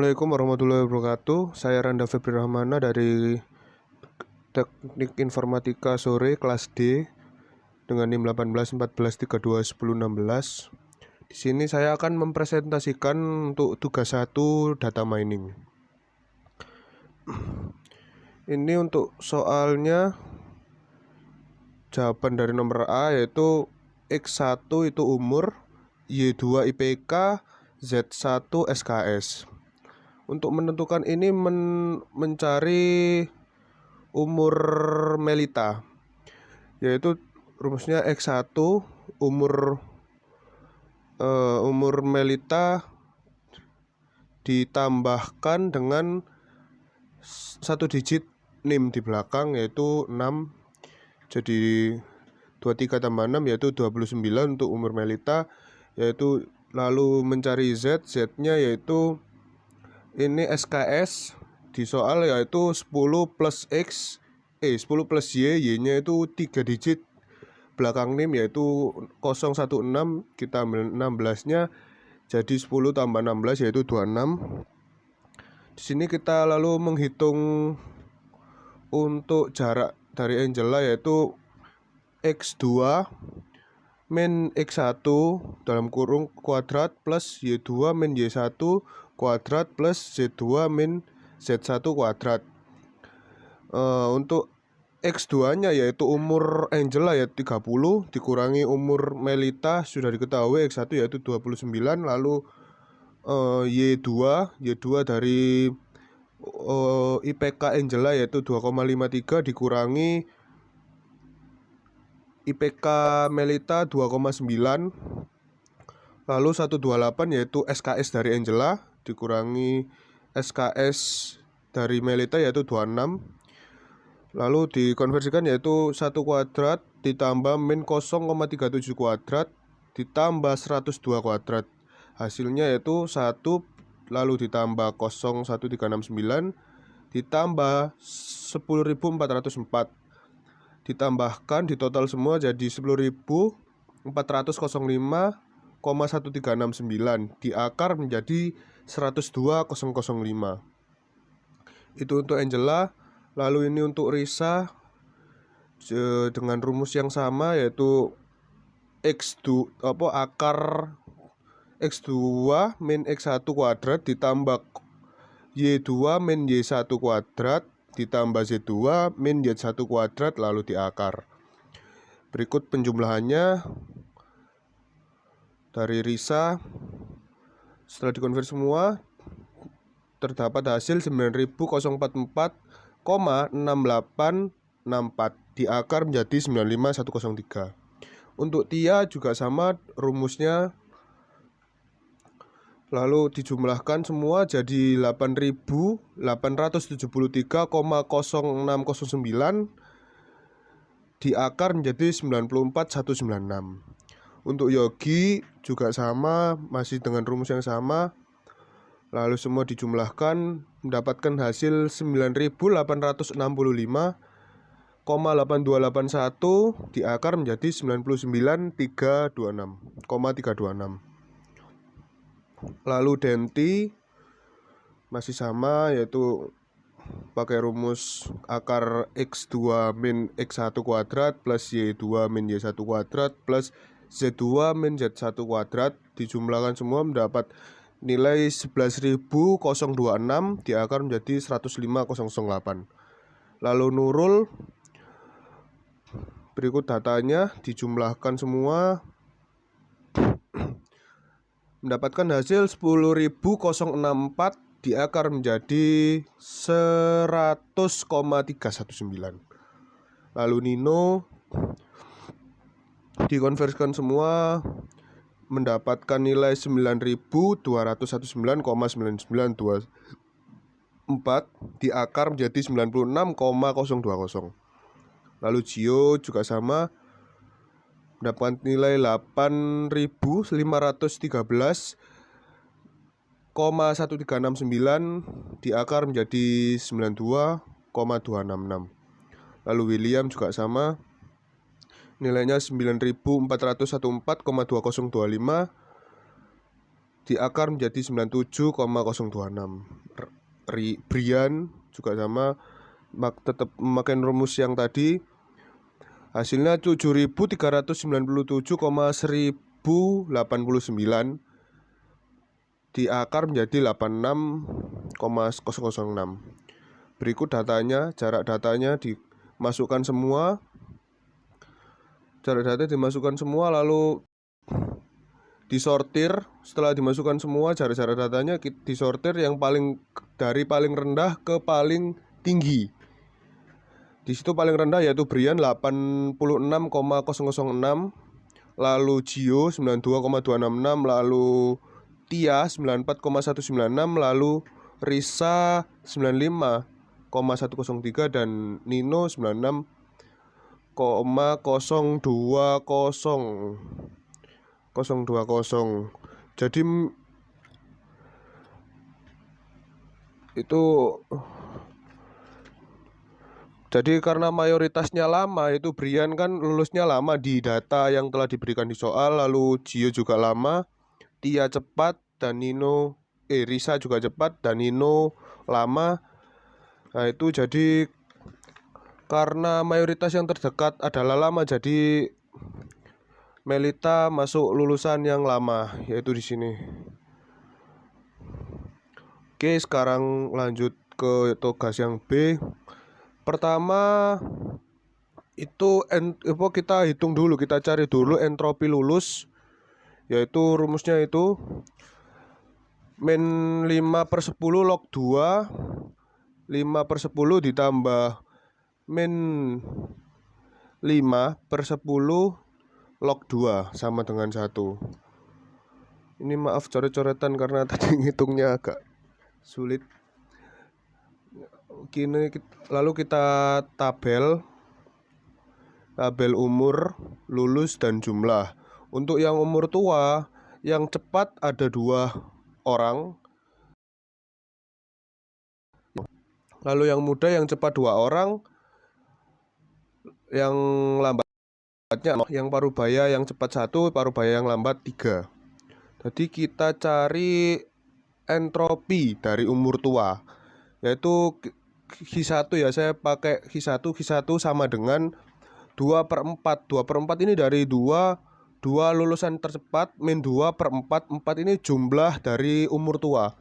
Assalamualaikum warahmatullahi wabarakatuh. Saya Randa Febri Rahmana dari Teknik Informatika Sore kelas D dengan NIM 1814321016. Di sini saya akan mempresentasikan untuk tugas 1 data mining. Ini untuk soalnya jawaban dari nomor A yaitu X1 itu umur, Y2 IPK, Z1 SKS. Untuk menentukan ini mencari umur Melita, yaitu rumusnya X1 umur Melita ditambahkan dengan satu digit NIM di belakang yaitu 6. Jadi 23 tambah 6 yaitu 29 untuk umur Melita, yaitu lalu mencari Z-nya yaitu ini SKS di soal yaitu 10 plus X 10 plus Y-nya itu 3 digit belakang NIM yaitu 016, kita ambil 16-nya jadi 10 tambah 16 yaitu 26. Di sini kita lalu menghitung untuk jarak dari Angela yaitu X2 min X1 dalam kurung kuadrat plus Y2 min Y1 kuadrat plus Z2 min Z1 kuadrat. Untuk X2 nya yaitu umur Angela ya 30 dikurangi umur Melita sudah diketahui X1 yaitu 29, lalu Y2 dari IPK Angela yaitu 2,53 dikurangi IPK Melita 2,9, lalu 128 yaitu SKS dari Angela dikurangi SKS dari Melita yaitu 26, lalu dikonversikan yaitu 1 kuadrat ditambah min 0,37 kuadrat ditambah 102 kuadrat, hasilnya yaitu 1, lalu ditambah 01369 ditambah 10.404 ditambahkan di total semua jadi 10.405,1369 diakar menjadi 102,005. Itu untuk Angela. Lalu ini untuk Risa dengan rumus yang sama yaitu akar X2 min X1 kuadrat ditambah Y2 min Y1 kuadrat ditambah Z2 min Z1 kuadrat lalu diakar. Berikut penjumlahannya dari Risa. Setelah dikonversi semua terdapat hasil 9044,6864 diakar menjadi 95103. Untuk Tia juga sama rumusnya, lalu dijumlahkan semua jadi 8.873,0609 diakar menjadi 94196. Untuk Yogi juga sama, masih dengan rumus yang sama, lalu semua dijumlahkan mendapatkan hasil 9.865,8281 diakar menjadi 99.326,326. Lalu Denti masih sama yaitu pakai rumus akar X2 min X1 kuadrat plus Y2 min Y1 kuadrat plus Z2 min Z1 kuadrat, dijumlahkan semua mendapat nilai 11.026 diakar menjadi 105,008. Lalu Nurul, berikut datanya dijumlahkan semua mendapatkan hasil 10.064 diakar menjadi 100,319. Lalu Nino dikonversikan semua mendapatkan nilai 9.219,9924 diakar menjadi 96,020. Lalu Gio juga sama mendapatkan nilai 8.913,1369 diakar menjadi 92,266. Lalu William juga sama, nilainya 9.414,2025 diakar menjadi 97,026. Brian juga sama, tetap memakai rumus yang tadi. Hasilnya 7.397,1089 diakar menjadi 86,006. Berikut datanya, jarak datanya dimasukkan semua. Jarak data dimasukkan semua lalu disortir. Setelah dimasukkan semua jarak datanya disortir yang dari paling rendah ke paling tinggi. Di situ paling rendah yaitu Brian 86,006, lalu Gio 92,266, lalu Tia 94,196, lalu Risa 95,103 dan Nino 96,020. Jadi itu karena mayoritasnya lama, itu Brian kan lulusnya lama di data yang telah diberikan di soal, lalu Gio juga lama, Tia cepat dan Risa juga cepat dan Nino lama. Nah itu jadi karena mayoritas yang terdekat adalah lama, jadi Melita masuk lulusan yang lama, yaitu di sini. Oke, sekarang lanjut ke tugas yang B. Pertama itu kita hitung dulu, kita cari dulu entropi lulus, yaitu rumusnya itu min 5/10 log 2, 5/10 ditambah min 5/10 log 2 sama dengan 1. Ini maaf coret-coretan karena tadi ngitungnya agak sulit. Lalu kita tabel umur, lulus, dan jumlah. Untuk yang umur tua, yang cepat ada 2 orang. Lalu yang muda yang cepat 2 orang. Yang lambatnya, yang parubaya yang cepat 1, parubaya yang lambat 3. Jadi kita cari entropi dari umur tua, yaitu Q1 ya, saya pakai Q1 sama dengan 2/4. 2/4 ini dari 2 lulusan tercepat min 2/4. 4 ini jumlah dari umur tua.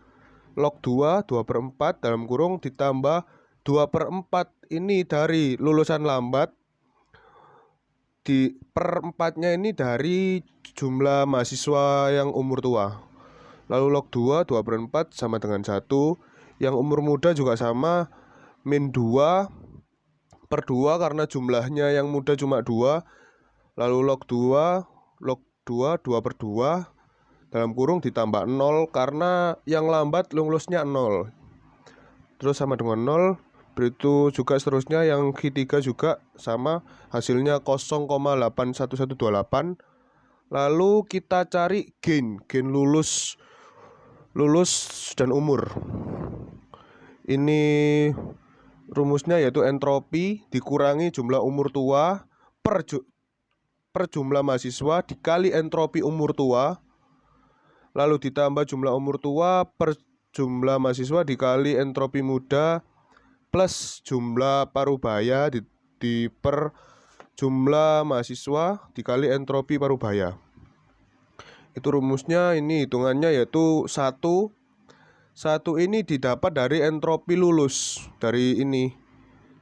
Log 2 2/4 dalam kurung ditambah 2/4 ini dari lulusan lambat, di per 4-nya ini dari jumlah mahasiswa yang umur tua. Lalu log 2 2/4 sama dengan 1. Yang umur muda juga sama, min 2/2 karena jumlahnya yang muda cuma 2. Lalu log 2 2/2 dalam kurung ditambah 0 karena yang lambat lulusnya 0. Terus sama dengan 0. Begitu juga seterusnya, yang Q3 juga sama, hasilnya 0,81128. Lalu kita cari gain lulus dan umur. Ini rumusnya yaitu entropi dikurangi jumlah umur tua per jumlah mahasiswa dikali entropi umur tua, lalu ditambah jumlah umur tua per jumlah mahasiswa dikali entropi muda plus jumlah parubaya di per jumlah mahasiswa dikali entropi parubaya. Itu rumusnya. Ini hitungannya yaitu 1 ini didapat dari entropi lulus, dari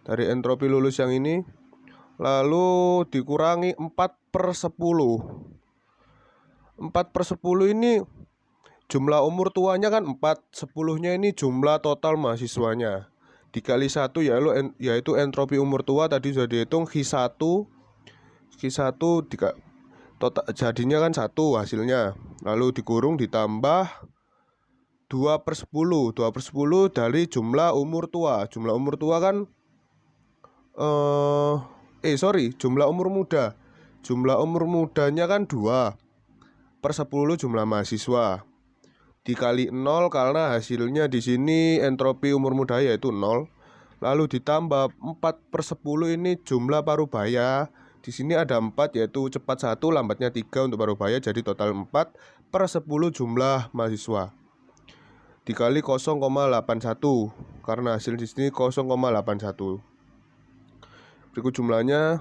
entropi lulus yang ini, lalu dikurangi 4/10. 4/10 ini jumlah umur tuanya kan 4, 10-nya ini jumlah total mahasiswanya, dikali 1 yaitu entropi umur tua tadi sudah dihitung. Q1 total jadinya kan 1 hasilnya, lalu dikurung ditambah 2/10 dari jumlah umur tua. Jumlah umur tua kan jumlah umur muda. Jumlah umur mudanya kan 2/10 jumlah mahasiswa dikali 0 karena hasilnya di sini entropi umur muda yaitu 0. Lalu ditambah 4/10 ini jumlah parubaya. Di sini ada 4 yaitu cepat 1, lambatnya 3 untuk parubaya, jadi total 4 per 10 jumlah mahasiswa dikali 0,81 karena hasil di sini 0,81. Berikut jumlahnya.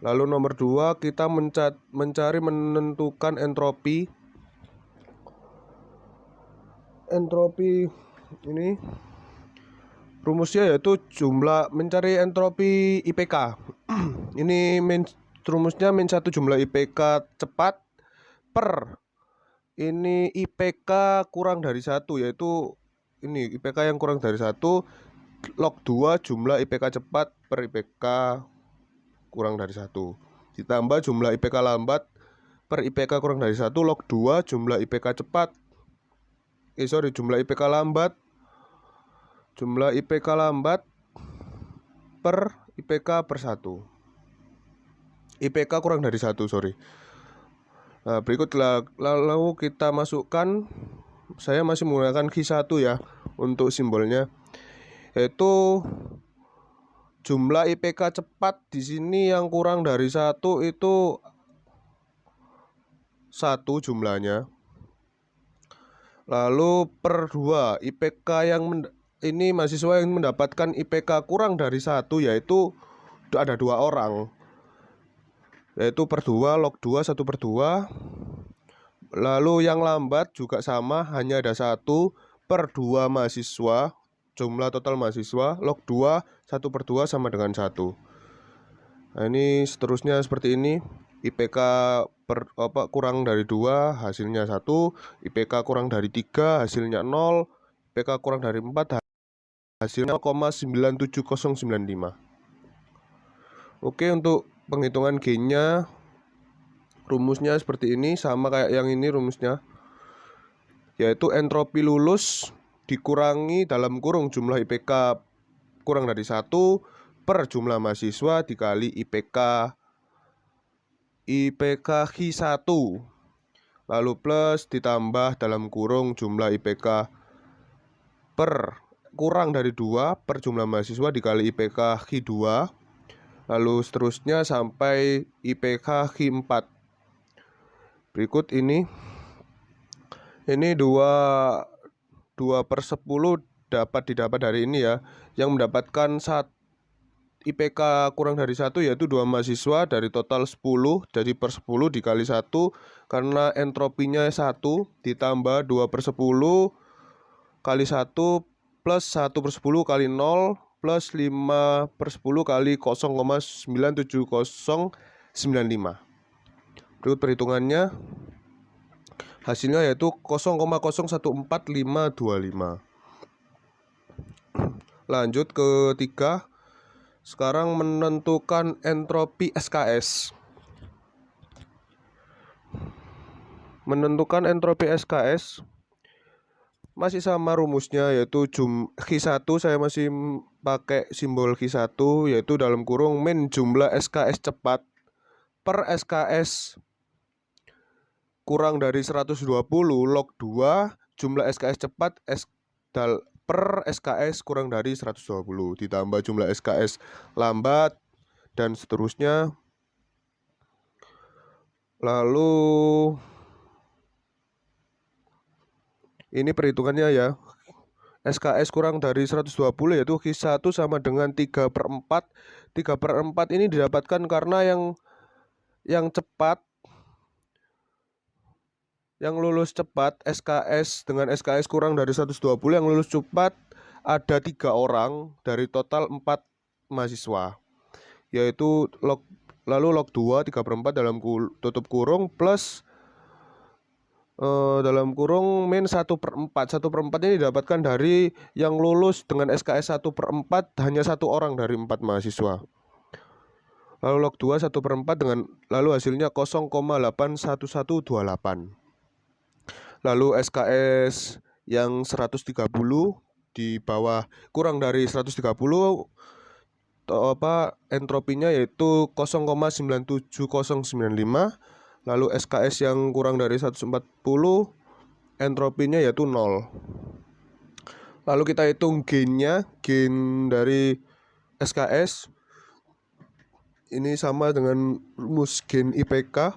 Lalu nomor 2 kita mencari menentukan entropi. Entropi ini rumusnya yaitu mencari entropi IPK. Ini rumusnya -1 jumlah IPK cepat per ini IPK kurang dari 1, yaitu ini IPK yang kurang dari 1 log 2 jumlah IPK cepat per IPK kurang dari 1 ditambah jumlah IPK lambat per IPK kurang dari 1 log 2 jumlah IPK cepat jumlah IPK lambat per IPK per 1 IPK kurang dari 1, sorry. Nah, berikutlah lalu kita masukkan, saya masih menggunakan Q1 ya untuk simbolnya, yaitu jumlah IPK cepat di sini yang kurang dari 1 itu 1 jumlahnya. Lalu per 2 IPK ini mahasiswa yang mendapatkan IPK kurang dari 1 yaitu ada 2 orang, yaitu per 2 log 2 1 per 2. Lalu yang lambat juga sama, hanya ada 1 per 2 mahasiswa, jumlah total mahasiswa log 2 1 per 2 sama dengan 1. Nah, ini seterusnya seperti ini. IPK kurang dari 2 hasilnya 1, IPK kurang dari 3 hasilnya 0, IPK kurang dari 4 hasilnya 0,97095. Oke, untuk penghitungan G-nya rumusnya seperti ini, sama kayak yang ini rumusnya, yaitu entropi lulus dikurangi dalam kurung jumlah IPK kurang dari 1 per jumlah mahasiswa dikali IPK Q1, lalu plus ditambah dalam kurung jumlah IPK per kurang dari 2 per jumlah mahasiswa dikali IPK Q2, lalu seterusnya sampai IPK Q4. Berikut ini 2 per 10 dapat didapat dari ini ya, yang mendapatkan IPK kurang dari 1 yaitu 2 mahasiswa dari total 10, jadi per 10 dikali 1 karena entropinya 1 ditambah 2 per 10 kali 1 plus 1 per 10 kali 0 plus 5 per 10 kali 0,97095. Berikut perhitungannya, hasilnya yaitu 0,014525. Lanjut ke 3. Sekarang menentukan entropi SKS. Menentukan entropi SKS masih sama rumusnya, yaitu Q1 saya masih pakai simbol Q1, yaitu dalam kurung min jumlah SKS cepat per SKS kurang dari 120 log 2 jumlah SKS cepat per SKS kurang dari 120 ditambah jumlah SKS lambat dan seterusnya. Lalu ini perhitungannya ya. SKS kurang dari 120 yaitu Q1 sama dengan 3 per 4. 3 per 4 ini didapatkan karena yang cepat, yang lulus cepat SKS dengan SKS kurang dari 120, yang lulus cepat ada 3 orang dari total 4 mahasiswa, yaitu log 2 3 per 4 dalam tutup kurung plus dalam kurung min 1 per 4. 1 per 4 ini didapatkan dari yang lulus dengan SKS 1 per 4 hanya 1 orang dari 4 mahasiswa. Lalu log 2 1 per 4 lalu hasilnya 0,81128. Lalu SKS yang 130 di bawah kurang dari 130 entropinya yaitu 0,97095. Lalu SKS yang kurang dari 140 entropinya yaitu 0. Lalu kita hitung gainnya, gain dari SKS ini sama dengan rumus gain IPK.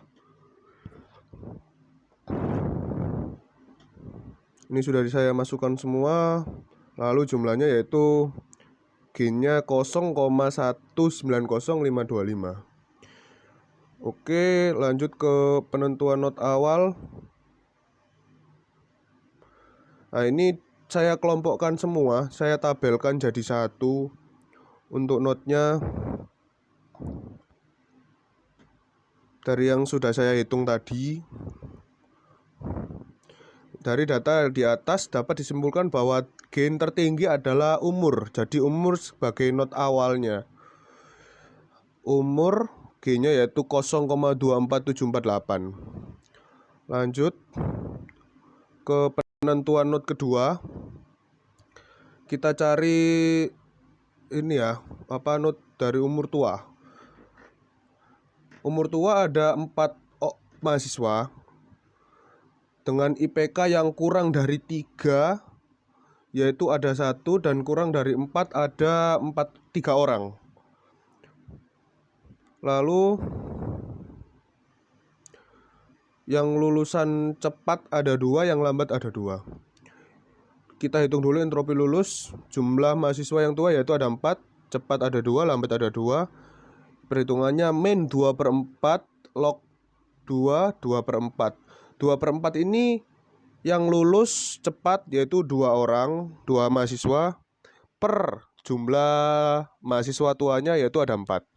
Ini sudah saya masukkan semua. Lalu jumlahnya yaitu gainnya 0,190,525. Oke, lanjut ke penentuan not awal. Nah, ini saya kelompokkan semua, saya tabelkan jadi satu. Untuk notnya dari yang sudah saya hitung tadi. Dari data di atas dapat disimpulkan bahwa gain tertinggi adalah umur. Jadi umur sebagai not awalnya. Umur gainnya yaitu 0,24748. Lanjut ke penentuan not kedua. Kita cari ini ya, not dari umur tua. Umur tua ada 4 mahasiswa dengan IPK yang kurang dari 3, yaitu ada 1, dan kurang dari 4 ada 3 orang. Lalu yang lulusan cepat ada 2, yang lambat ada 2. Kita hitung dulu entropi lulus. Jumlah mahasiswa yang tua yaitu ada 4, cepat ada 2, lambat ada 2. Perhitungannya min 2/4 log 2, 2/4. 2/4 ini yang lulus cepat yaitu 2 orang, 2 mahasiswa, per jumlah mahasiswa tuanya yaitu ada 4.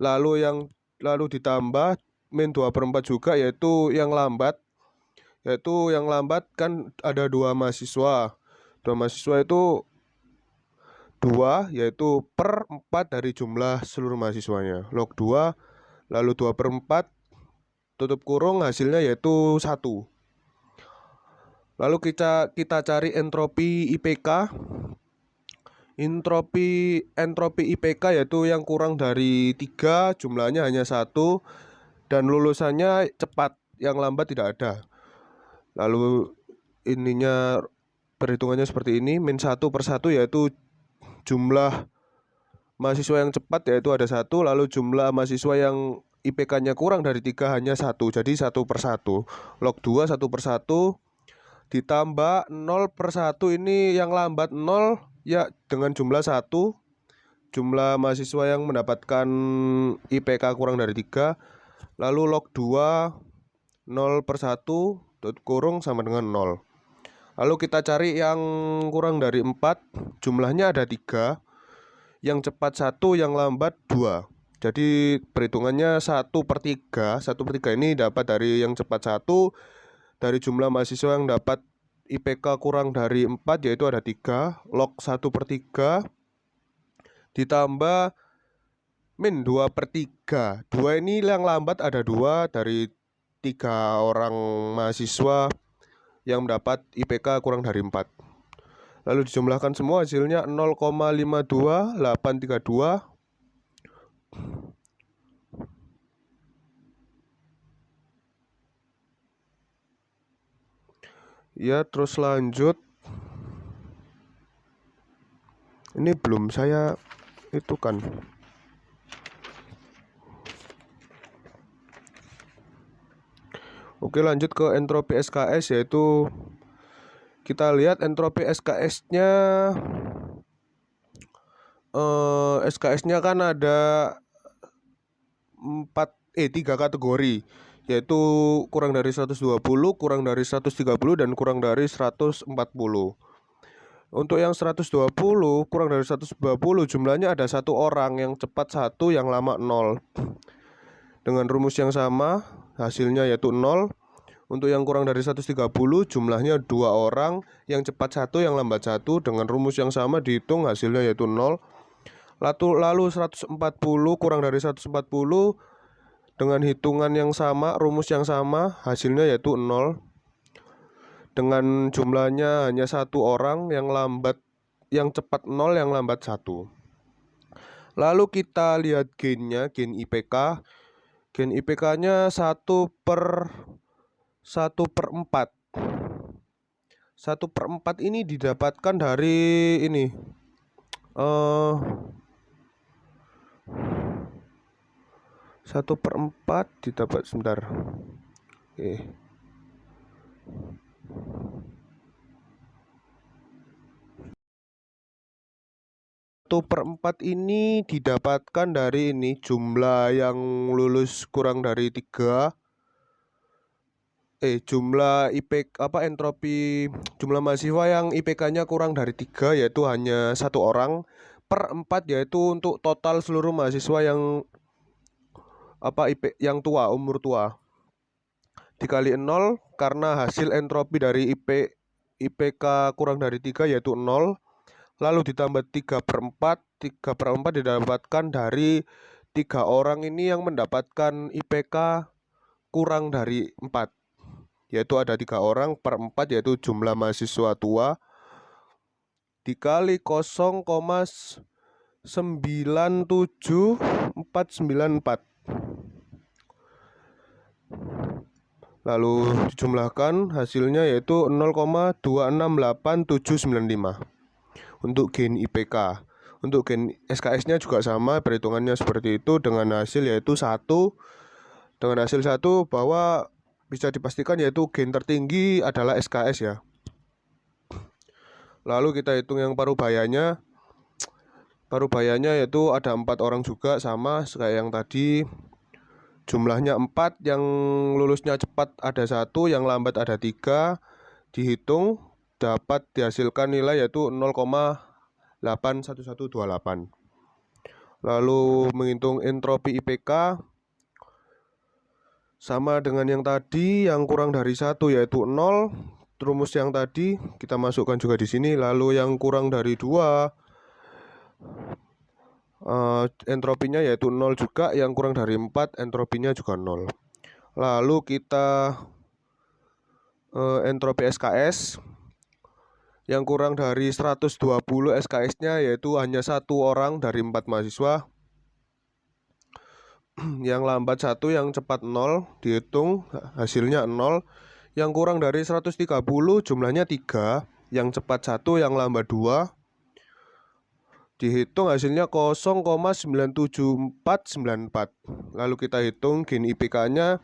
Lalu ditambah min 2/4 juga yaitu yang lambat. Yaitu yang lambat kan ada 2 mahasiswa. 2 mahasiswa itu 2, yaitu per 4 dari jumlah seluruh mahasiswanya. Log 2, lalu 2/4, tutup kurung, hasilnya yaitu 1. Lalu kita cari entropi IPK. Entropi IPK yaitu yang kurang dari 3, jumlahnya hanya 1, dan lulusannya cepat, yang lambat tidak ada. Lalu ininya perhitungannya seperti ini, min 1/1 yaitu jumlah mahasiswa yang cepat yaitu ada 1, lalu jumlah mahasiswa yang IPK-nya kurang dari 3 hanya 1, jadi 1/1. Log 2 1/1 ditambah 0/1, ini yang lambat 0 ya dengan jumlah 1, jumlah mahasiswa yang mendapatkan IPK kurang dari 3. Lalu log 2 0/1 tutup kurung sama dengan 0. Lalu kita cari yang kurang dari 4, jumlahnya ada 3, yang cepat 1, yang lambat 2. Jadi perhitungannya 1/3. 1/3 ini dapat dari yang cepat 1, dari jumlah mahasiswa yang dapat IPK kurang dari 4 yaitu ada 3, log 1/3 ditambah min 2/3. 2 ini yang lambat ada 2 dari 3 orang mahasiswa yang mendapat IPK kurang dari 4. Lalu dijumlahkan semua hasilnya 0,52832. Ya, terus lanjut. Ini belum saya itu kan. Oke, lanjut ke entropi SKS, yaitu kita lihat entropi SKS-nya. SKS-nya kan ada 3 kategori, yaitu kurang dari 120, kurang dari 130, dan kurang dari 140. Untuk yang 120 kurang dari 120 jumlahnya ada 1 orang, yang cepat 1, yang lama 0. Dengan rumus yang sama hasilnya yaitu 0. Untuk yang kurang dari 130 jumlahnya 2 orang, yang cepat 1, yang lambat 1. Dengan rumus yang sama dihitung hasilnya yaitu 0. Lalu 140 kurang dari 140 dengan hitungan yang sama, rumus yang sama, hasilnya yaitu 0. Dengan jumlahnya hanya 1 orang, yang cepat 0, yang lambat 1. Lalu kita lihat gainnya, gain IPK. Gain IPK-nya 1/4. 1/4 ini didapatkan dari ini 1/4 didapat sebentar. Oke. 1/4 ini didapatkan dari ini jumlah yang lulus kurang dari 3, jumlah entropi jumlah mahasiswa yang IPK-nya kurang dari 3 yaitu hanya 1 orang per 4, yaitu untuk total seluruh mahasiswa yang umur tua, dikali 0 karena hasil entropi dari IPK kurang dari 3 yaitu 0, lalu ditambah 3/4 didapatkan dari 3 orang ini yang mendapatkan IPK kurang dari 4, yaitu ada 3 orang per 4 yaitu jumlah mahasiswa tua, dikali 0,97494, lalu dijumlahkan hasilnya yaitu 0,268795 untuk gain IPK. Untuk gain SKS-nya juga sama, perhitungannya seperti itu dengan hasil yaitu 1. Dengan hasil 1 bahwa bisa dipastikan yaitu gain tertinggi adalah SKS ya. Lalu kita hitung yang paruh bayanya. Paruh bayanya yaitu ada 4 orang juga, sama kayak yang tadi. Jumlahnya 4, yang lulusnya cepat ada 1, yang lambat ada 3. Dihitung dapat dihasilkan nilai yaitu 0,81128. Lalu menghitung entropi IPK sama dengan yang tadi, yang kurang dari 1 yaitu 0. Rumus yang tadi kita masukkan juga di sini. Lalu yang kurang dari 2 entropinya yaitu 0 juga, yang kurang dari 4 entropinya juga 0. Lalu kita entropi SKS yang kurang dari 120 SKS-nya yaitu hanya 1 orang dari 4 mahasiswa. Yang lambat 1, yang cepat 0, dihitung hasilnya 0. Yang kurang dari 130 jumlahnya 3, yang cepat 1, yang lambat 2. Dihitung hasilnya 0,97494. Lalu kita hitung gain IPK-nya.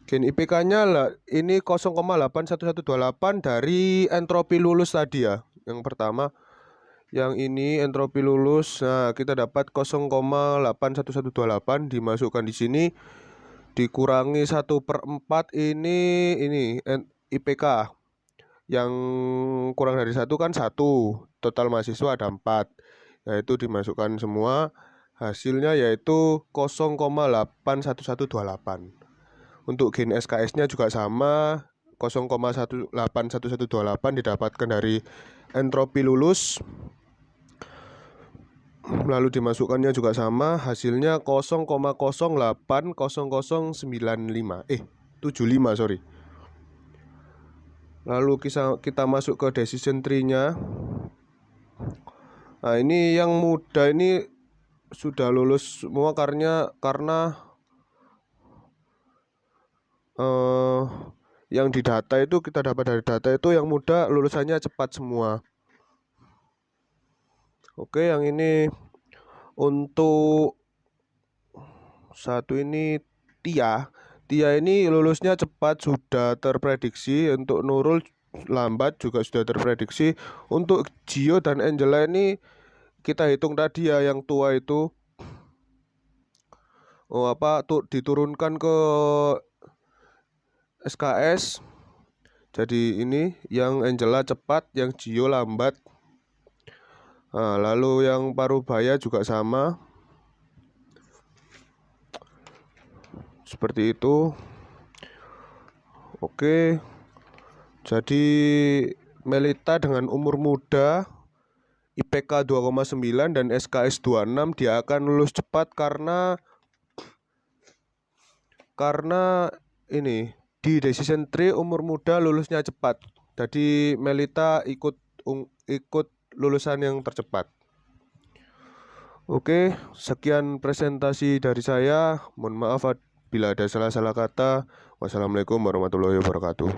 Gain IPK-nya lah ini 0,81128 dari entropi lulus tadi ya. Yang pertama, yang ini entropi lulus. Nah, kita dapat 0,81128 dimasukkan di sini, dikurangi 1/4 ini IPK. Yang kurang dari 1 kan 1, total mahasiswa ada 4, yaitu dimasukkan semua, hasilnya yaitu 0,81128. Untuk gain SKS-nya juga sama, 0,81128 didapatkan dari entropi lulus. Lalu dimasukkannya juga sama, hasilnya 0,080095 sorry. Lalu kita masuk ke decision tree-nya. Nah, ini yang muda ini sudah lulus semua karena yang di data itu, kita dapat dari data itu yang muda lulusannya cepat semua. Oke, yang ini untuk satu ini Tia ini lulusnya cepat, sudah terprediksi. Untuk Nurul lambat juga sudah terprediksi. Untuk Gio dan Angela ini kita hitung tadi ya, yang tua itu diturunkan ke SKS. Jadi ini yang Angela cepat, yang Gio lambat. Nah, lalu yang Parubaya juga sama seperti itu. Oke, jadi Melita dengan umur muda, IPK 2,9 dan SKS 26, dia akan lulus cepat karena ini di decision tree umur muda lulusnya cepat. Jadi Melita ikut lulusan yang tercepat. Oke, sekian presentasi dari saya. Mohon maaf bila ada salah-salah kata. Wassalamualaikum warahmatullahi wabarakatuh.